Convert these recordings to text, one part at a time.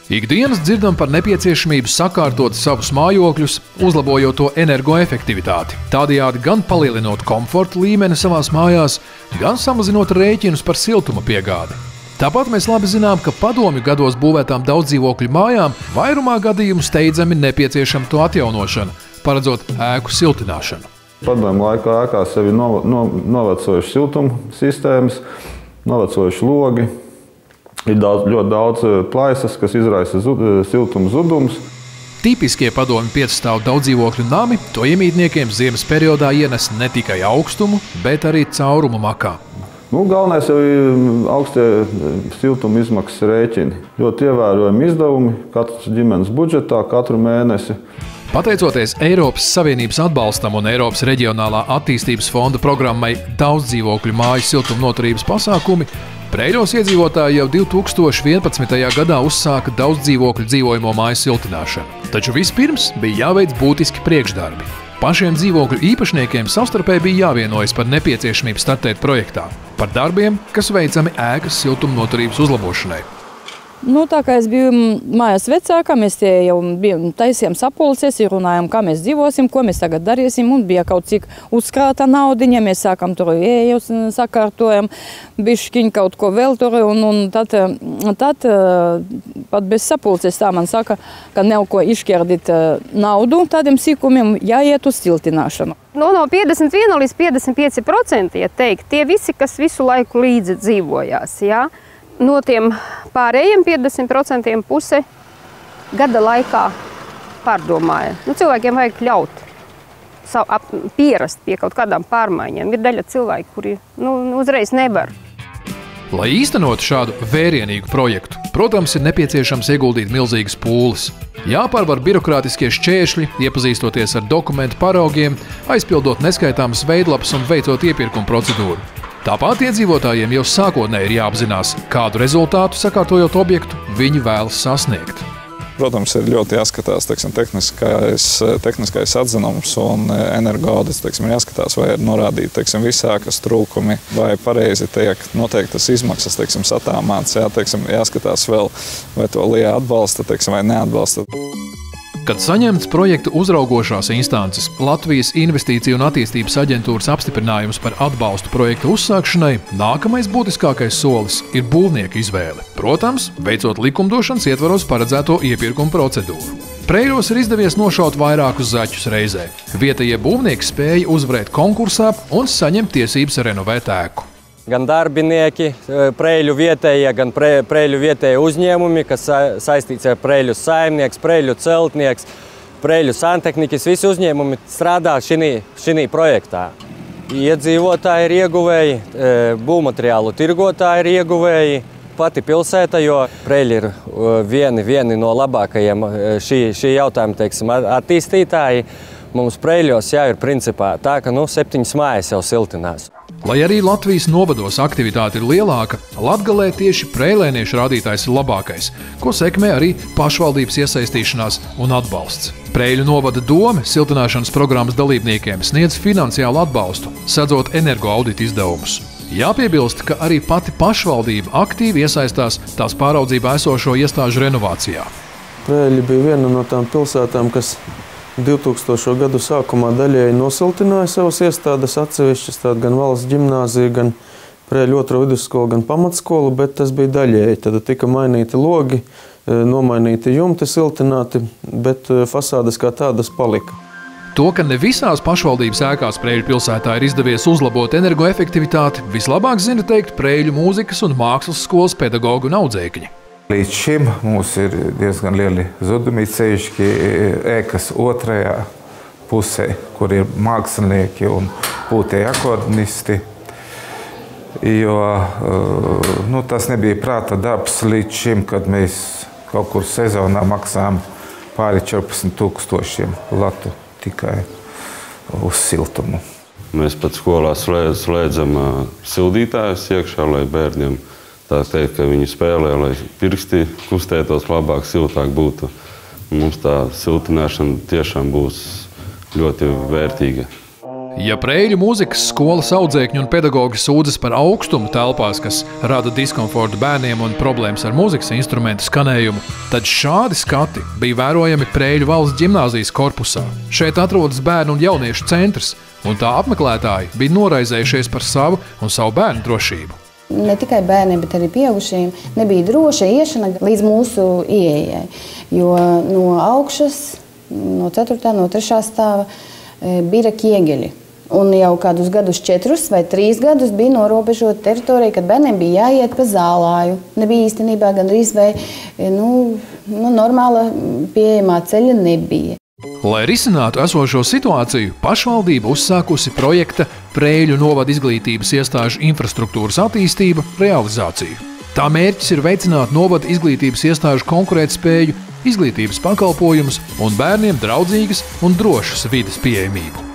Ikdienas dzirdam par nepieciešamību sakārtot savus mājokļus, uzlabojot to energoefektivitāti, tādējādi gan palielinot komforta līmeni savās mājās, gan samazinot rēķinus par siltuma piegādi. Tāpat mēs labi zinām, ka padomju gados būvētām daudzdzīvokļu mājām vairumā gadījumu steidzami nepieciešama to atjaunošana, paredzot ēku siltināšanu. Padomju laikā ēkās sevi novecojuši siltuma sistēmas, novecojuši logi. Ir ļoti daudz plaisas, kas izraisa siltuma zudumus. Tipiskie padomju piecstāvu daudzdzīvokļu nami to iemītniekiem ziemas periodā ienes ne tikai augstumu, bet arī caurumu makā. Galvenais jau ir augstie siltuma izmaksas rēķini. Ļoti ievērojami izdevumi katras ģimenes budžetā katru mēnesi. Pateicoties Eiropas Savienības atbalstam un Eiropas Reģionālā attīstības fonda programmai daudzdzīvokļu māju siltumnoturības pasākumi, Preiļos iedzīvotāji jau 2011. gadā uzsāka daudzdzīvokļu dzīvojamo māju siltināšanu. Taču vispirms bija jāveic būtiski priekšdarbi. Pašiem dzīvokļu īpašniekiem savstarpēji bija jāvienojas par nepieciešamību startēt projektā, par darbiem, kas veicami ēkas siltumnoturības uzlabošanai. Tā kā es biju mājās vecākā, mēs tie jau taisījām sapulces, runājām, kā mēs dzīvosim, ko mēs tagad darīsim, un bija kaut cik uzkrāta naudiņa, mēs sākam tur ejus, sakārtojam, bišķiņ kaut ko vēl tur, un tad pat bez sapulces tā man saka, ka nav ko izšķērdīt naudu tādiem sīkumiem, jāiet uz siltināšanu. No 51 līdz 55%, ja teikt, tie visi, kas visu laiku līdzi dzīvojās, jā. No tiem pārējiem 50% puse gada laikā pārdomāja. Cilvēkiem vajag ļaut pierast pie kaut kādām pārmaiņām. Ir daļa cilvēki, kuri uzreiz nevar. Lai īstenotu šādu vērienīgu projektu, protams, ir nepieciešams ieguldīt milzīgas pūles. Jāpārvar birokrātiskie šķēršļi, iepazīstoties ar dokumentu paraugiem, aizpildot neskaitāmas veidlapas un veicot iepirkuma procedūru. Tāpat iedzīvotājiem jau sākotnēji ir jāapzinās, kādu rezultātu, sakārtojot objektu, viņi vēlas sasniegt. Protams, ir ļoti jāskatās tehniskais atzinums un energoaudits. Ir jāskatās, vai ir norādīti visi ēkas trūkumi, vai pareizi tiek noteiktas izmaksas satāmāts. Jāskatās vēl, vai to LIE atbalsta vai neatbalsta. Kad saņemts projektu uzraugošās instances Latvijas Investīciju un attīstības aģentūras apstiprinājums par atbalstu projektu uzsākšanai, nākamais būtiskākais solis ir būvnieka izvēle. Protams, veicot likumdošanas ietvaros paredzēto iepirkuma procedūru. Preiļos ir izdevies nošaut vairākus zaķus reizē. Vietējie būvnieki spēja uzvarēt konkursā un saņemt tiesības renovēt ēku. Gan darbinieki, Preiļu vietējie, gan Preiļu vietējie uzņēmumi, kas saistīts ar Preiļu saimnieks, Preiļu celtnieks, Preiļu santehnikas, visi uzņēmumi strādā šī projektā. Iedzīvotāji ir ieguvēji, būvmateriālu tirgotāji ir ieguvēji, pati pilsēta, jo Preiļi ir vieni no labākajiem šī jautājuma attīstītāji. Mums Preiļos jau ir principā tā, ka 7 mājas jau siltinās. Lai arī Latvijas novados aktivitāte ir lielāka, Latgalē tieši preilēniešu rādītājs ir labākais, ko sekmē arī pašvaldības iesaistīšanās un atbalsts. Preiļu novada dome siltināšanas programmas dalībniekiem sniedz finansiālu atbalstu, sedzot energoaudita izdevumus. Jāpiebilst, ka arī pati pašvaldība aktīvi iesaistās tās pāraudzībā esošo iestāžu renovācijā. Preiļi bija viena no tām pilsētām, kas 2000. gadu sākumā daļēji nosiltināja savas iestādes atsevišķas, gan valsts ģimnāzija, gan Preiļu otro vidusskolu, gan pamatskolu, bet tas bija daļēji. Tad tika mainīti logi, nomainīti jumti siltināti, bet fasādes kā tādas palika. To, ka ne visās pašvaldības ēkās Preiļu pilsētā ir izdevies uzlabot energoefektivitāti, vislabāk zina teikt Preiļu mūzikas un mākslas skolas pedagogu un audzēkņi. Līdz šim mums ir diezgan lieli zudumi, sevišķi ēkas otrajā pusē, kur ir mākslinieki un pūtēji akordisti. Jo tas nebija prāta darbs līdz šim, kad mēs kaut kur sezonā maksājām pāri 14 000 latu tikai uz siltumu. Mēs pat skolā slēdzam sildītājus iekšā, lai bērniem tā teikt, ka viņi spēlē, lai pirksti kustētos labāk, siltāk būtu. Mums tā siltināšana tiešām būs ļoti vērtīga. Ja Preiļu mūzikas skolas audzēkņi un pedagogi sūdzas par augstumu telpās, kas rada diskomfortu bērniem un problēmas ar mūzikas instrumentu skanējumu, tad šādi skati bija vērojami Preiļu valsts ģimnāzijas korpusā. Šeit atrodas bērnu un jauniešu centrs, un tā apmeklētāji bija noraizējušies par savu un savu bērnu drošību. Ne tikai bērniem, bet arī pieaugušajiem nebija droša iešana līdz mūsu ieejai, jo no augšas, no 4. no 3. stāva bija ķiegeļi. Un jau kādus gadus 4 vai 3 gadus bija norobežota teritorija, kad bērniem bija jāiet pa zālāju. Nebija īstenībā gandrīz vai normāla pieejamā ceļa nebija. Lai risinātu esošo situāciju, pašvaldība uzsākusi projekta Preiļu novada izglītības iestāžu infrastruktūras attīstība realizāciju. Tā mērķis ir veicināt novada izglītības iestāžu konkurētspēju, izglītības pakalpojumus un bērniem draudzīgas un drošas vides pieejamību.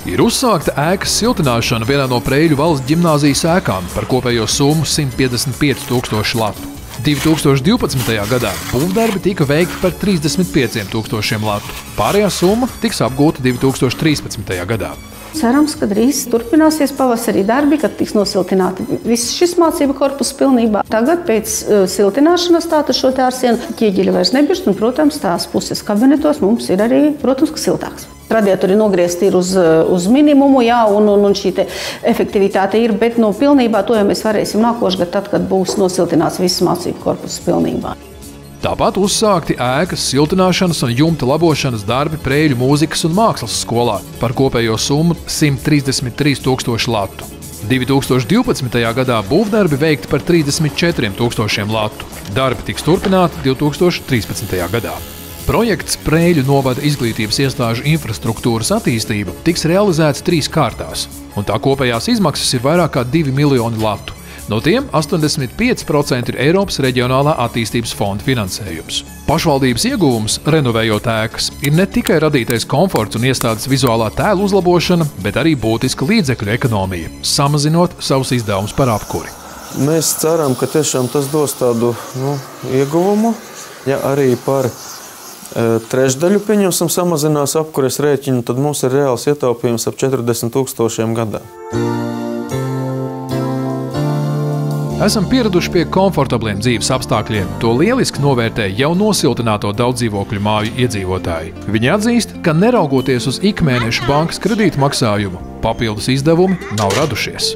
Ir uzsākta ēkas siltināšana vienā no Preiļu valsts ģimnāzijas ēkām par kopējo summu 155 000 latu. 2012. gadā būvdarbi tika veikti par 35 000 latu. Pārējā summa tiks apgūta 2013. gadā. Cerams, ka drīz turpināsies pavasarī darbi, kad tiks nosiltināti viss šis mācību korpus pilnībā. Tagad pēc siltināšanas tātad šo ārsienu ķieģeļi vairs nebirst, un, protams, tās puses kabinetos mums ir arī, protams, ka siltāks. Radiatori nogriezti ir uz minimumu, jā, un šī efektivitāte ir, bet pilnībā to jau mēs varēsim nākošgad, tad, kad būs nosiltināts viss mācību korpus pilnībā. Tāpat uzsākti ēkas siltināšanas un jumta labošanas darbi Preiļu mūzikas un mākslas skolā par kopējo summu 133 000 latu. 2012. gadā būvdarbi veikti par 34 000 latu. Darbi tiks turpināti 2013. gadā. Projekts Preiļu novada izglītības iestāžu infrastruktūras attīstība tiks realizēts 3 kārtās, un tā kopējās izmaksas ir vairāk kā 2 miljoni latu. No tiem 85% ir Eiropas reģionālā attīstības fonda finansējums. Pašvaldības ieguvums, renovējot ēkas, ir ne tikai radītais komforts un iestādes vizuālā tēla uzlabošana, bet arī būtiska līdzekļu ekonomija, samazinot savus izdevumus par apkuri. Mēs ceram, ka tiešām tas dos tādu ieguvumu, ja arī par trešdaļu, pieņemsim, samazinās apkures rēķinu, tad mums ir reāls ietaupījums ap 40 000 gadā. Esam pieraduši pie komfortabliem dzīves apstākļiem. To lieliski novērtē jau nosiltināto daudzdzīvokļu māju iedzīvotāji. Viņi atzīst, ka neraugoties uz ikmēneša bankas kredītu maksājumu, papildus izdevumi nav radušies.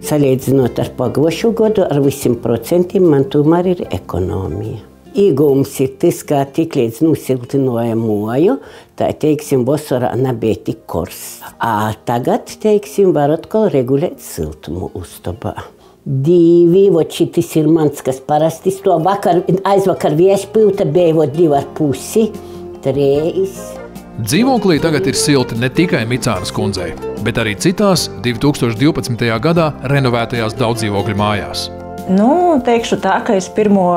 Salīdzinot ar pagājušo gadu, ar visiem procentiem man tomēr ir ekonomija. Iegūms ir tas, ka tik līdz nosiltinājam māju, tā, teiksim, vasarā nebija tik kors. Tagad, teiksim, var atkal regulēt siltumu uztabā. 2, šitis ir mans, kas parasti to aizvakar viešpilta bija 2,5, 3. Dzīvoklī tagad ir silti ne tikai Micānas kundzei, bet arī citās 2012. gadā renovētajās daudzdzīvokļu mājās. Teikšu tā, ka es pirmo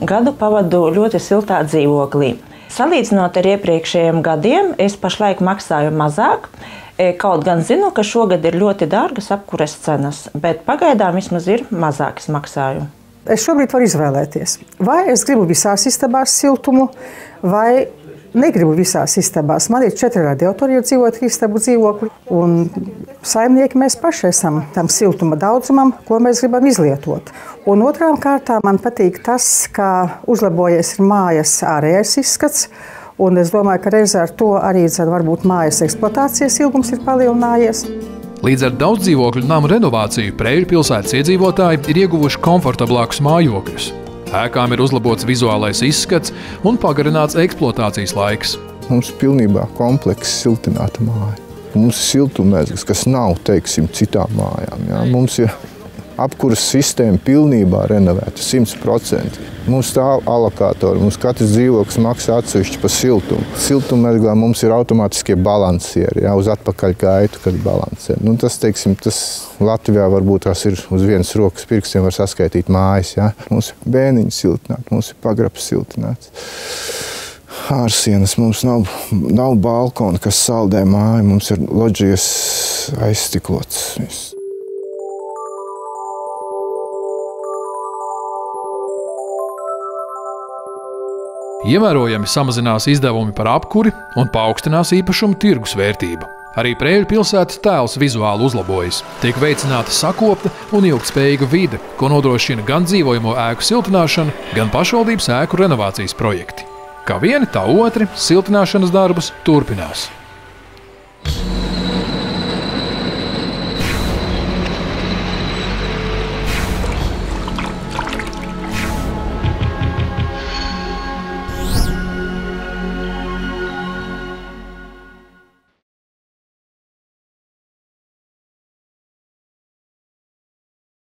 gadu pavadu ļoti siltā dzīvoklī. Salīdzinot ar iepriekšējiem gadiem, es pašlaik maksāju mazāk. Kaut gan zinu, ka šogad ir ļoti dārgas apkures cenas, bet pagaidām vismaz ir mazākas maksājumi. Es šobrīd varu izvēlēties, vai es gribu visās istabās siltumu, vai negribu visās istabās. Man ir 4 radiatori, jo dzīvoju 3 istabu dzīvokli, un saimnieki mēs paši esam tam siltuma daudzumam, ko mēs gribam izlietot. Un otrām kārtām man patīk tas, ka uzlabojies ir mājas ārējais izskats, un es domāju, ka reizē ar to arī varbūt mājas eksploatācijas ilgums ir palielinājies. Līdz ar daudzdzīvokļu namu renovāciju Preiļu pilsētas iedzīvotāji ir ieguvuši komfortablākus mājokļus. Ēkām ir uzlabots vizuālais izskats un pagarināts eksploatācijas laiks. Mums ir pilnībā komplekss siltināta māja. Mums ir siltummezgls, kas nav, teiksim, citām mājām. Jā. Mums ir apkuras sistēma pilnībā renovēta, 100%. Mums stāv alokātori, mums katrs dzīvoklis maksā atsevišķi par siltumu. Siltummezglā mums ir automātiskie balansieri, jā, uz atpakaļ gaitu, kad balansē. Tas, teiksim, tas Latvijā varbūt tās ir uz vienas rokas pirkstiem var saskaitīt mājas, jā. Mums ir bēniņi siltināti, mums ir pagrabs siltināts. Ārsienas, mums nav balkona, kas saldē māju, mums ir loģijas aizstiklots. Ievērojami samazinās izdevumi par apkuri un paaugstinās īpašumu tirgus vērtība. Arī Preiļu pilsētas tēls vizuāli uzlabojas. Tiek veicināta sakopta un ilgtspējīga vide, ko nodrošina gan dzīvojamo ēku siltināšana, gan pašvaldības ēku renovācijas projekti. Kā vieni, tā otri siltināšanas darbus turpinās.